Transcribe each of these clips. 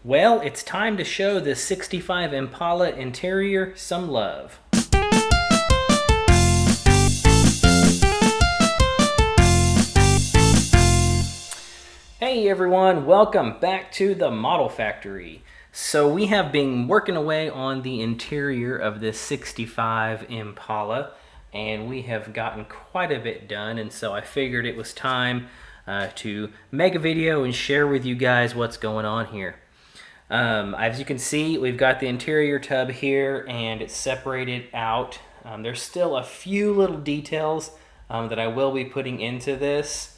Well, it's time to show this 65 Impala interior some love. Hey everyone, welcome back to the Model Factory. So we have been working away on the interior of this 65 Impala, and we have gotten quite a bit done, and so I figured it was time to make a video and share with you guys what's going on here. As you can see, we've got the interior tub here and it's separated out. There's still a few little details that I will be putting into this,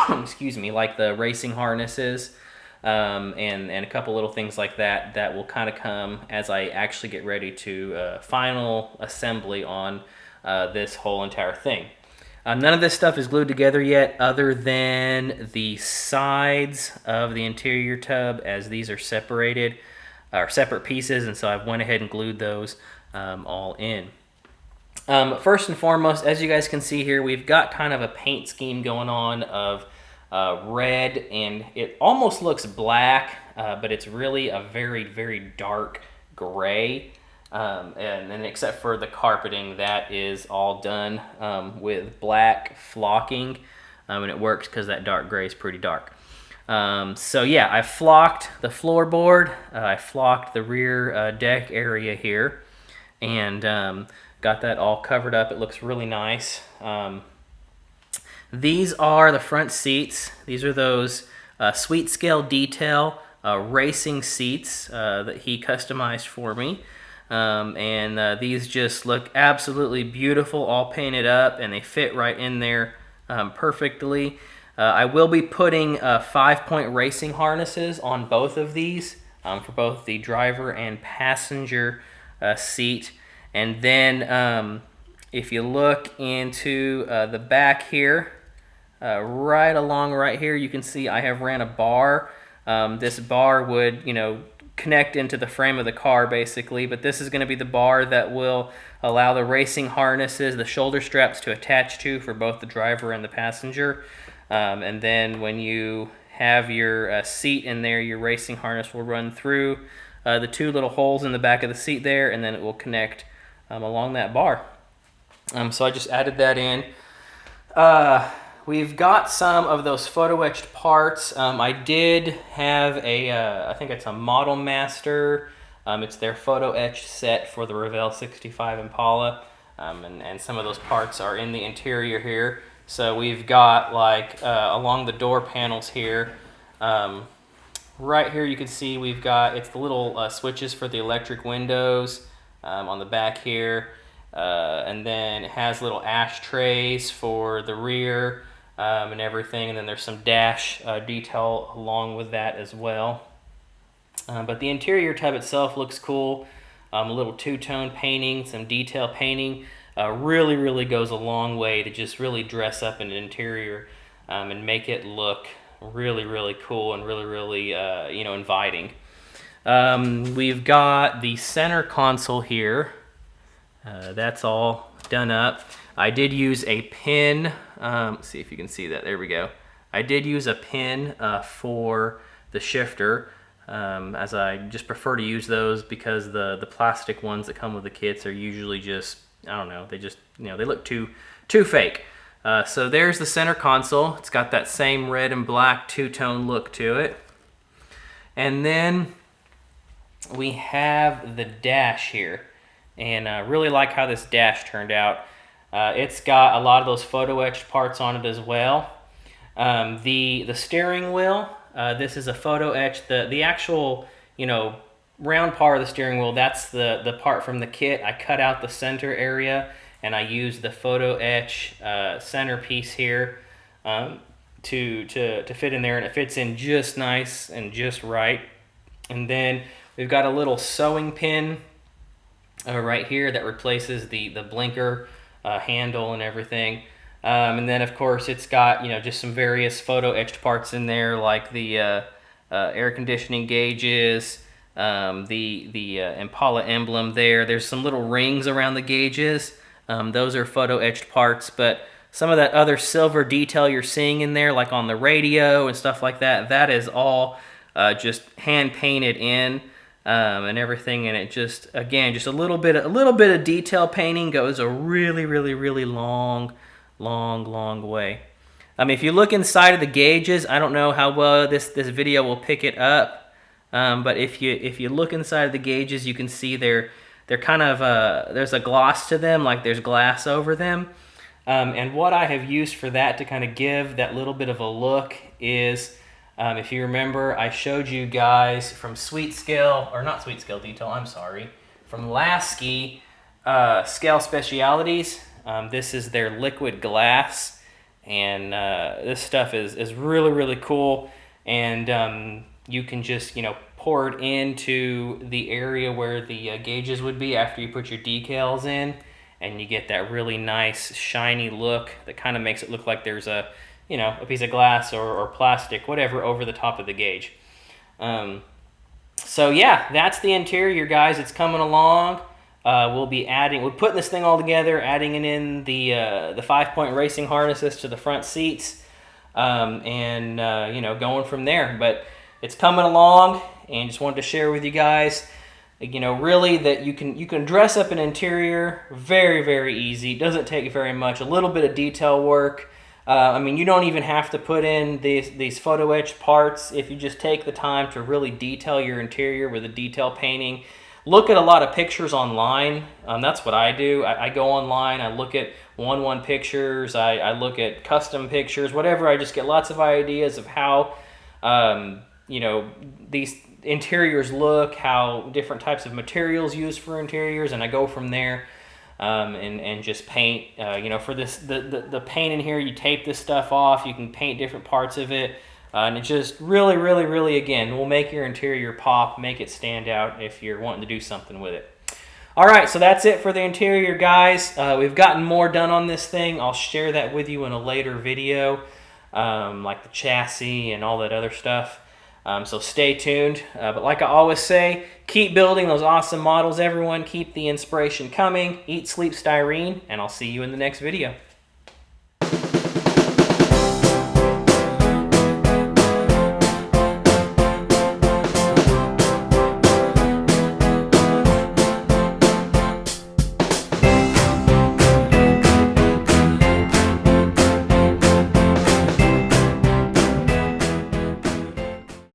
excuse me, like the racing harnesses and a couple little things like that that will kind of come as I actually get ready to final assembly on this whole entire thing. None of this stuff is glued together yet other than the sides of the interior tub, as these are separated, or separate pieces, and so I've went ahead and glued those all in. First and foremost, as you guys can see here, we've got kind of a paint scheme going on of red, and it almost looks black, but it's really a very, very dark gray. And then except for the carpeting, that is all done with black flocking, and it works because that dark gray is pretty dark. So yeah, I flocked the floorboard, I flocked the rear deck area here, and got that all covered up. It looks really nice. These are the front seats. These are those Sweet Scale Detail racing seats that he customized for me. These just look absolutely beautiful, all painted up, and they fit right in there perfectly. I will be putting 5-point racing harnesses on both of these for both the driver and passenger seat. And then if you look into the back here, right along right here, you can see I have ran a bar. This bar would, connect into the frame of the car basically, but this is going to be the bar that will allow the racing harnesses, the shoulder straps, to attach to for both the driver and the passenger. And then when you have your seat in there, your racing harness will run through the two little holes in the back of the seat there, and then it will connect along that bar. So I just added that in. We've got some of those photo etched parts. I did have I think it's a Model Master. It's their photo etched set for the Revell 65 Impala. And some of those parts are in the interior here. So we've got along the door panels here. Right here you can see we've got, it's the little switches for the electric windows on the back here. And then it has little ashtrays for the rear. And everything, and then there's some dash detail along with that as well. But the interior tub itself looks cool. A little two-tone painting, some detail painting, really goes a long way to just really dress up an interior and make it look really cool and really inviting. We've got the center console here. That's all done up. I did use a pin. Let's see if you can see that. There we go. I did use a pin for the shifter, as I just prefer to use those because the plastic ones that come with the kits are usually just, I don't know, they just, they look too fake. So there's the center console. It's got that same red and black two-tone look to it. And then we have the dash here. And I really like how this dash turned out. It's got a lot of those photo etched parts on it as well. The steering wheel, this is a photo etched. The actual, round part of the steering wheel, that's the part from the kit. I cut out the center area and I used the photo etch centerpiece here to fit in there, and it fits in just nice and just right. And then we've got a little sewing pin right here that replaces the blinker handle and everything. And then of course it's got just some various photo etched parts in there, like the air conditioning gauges, the Impala emblem there. There's some little rings around the gauges. Those are photo etched parts, but some of that other silver detail you're seeing in there, like on the radio and stuff like that, that is all just hand painted in and everything. And it just, again, just a little bit of detail painting goes a really long way. If you look inside of the gauges, I don't know how well this video will pick it up, but if you look inside of the gauges, you can see they're kind of there's a gloss to them, like there's glass over them. And what I have used for that to kind of give that little bit of a look is, if you remember, I showed you guys from Sweet Scale, or not Sweet Scale Detail, I'm sorry, from Lasky Scale Specialties. This is their liquid glass, and this stuff is really cool. And you can just, pour it into the area where the gauges would be after you put your decals in, and you get that really nice shiny look that kind of makes it look like there's a piece of glass or plastic, whatever, over the top of the gauge. So yeah, that's the interior, guys. It's coming along. We're putting this thing all together, adding in the 5-point racing harnesses to the front seats, and going from there. But it's coming along, and just wanted to share with you guys, really, that you can dress up an interior very easy. It doesn't take very much. A little bit of detail work. You don't even have to put in these photo etched parts if you just take the time to really detail your interior with a detail painting. Look at a lot of pictures online. That's what I do. I go online, I look at one pictures, I look at custom pictures, whatever. I just get lots of ideas of how these interiors look, how different types of materials used for interiors, and I go from there. And just paint. For this, the paint in here, you tape this stuff off. You can paint different parts of it, and it just really, again, will make your interior pop, make it stand out if you're wanting to do something with it. All right, so that's it for the interior, guys. We've gotten more done on this thing. I'll share that with you in a later video, like the chassis and all that other stuff. So stay tuned. But like I always say, keep building those awesome models, everyone. Keep the inspiration coming. Eat, sleep, styrene, and I'll see you in the next video.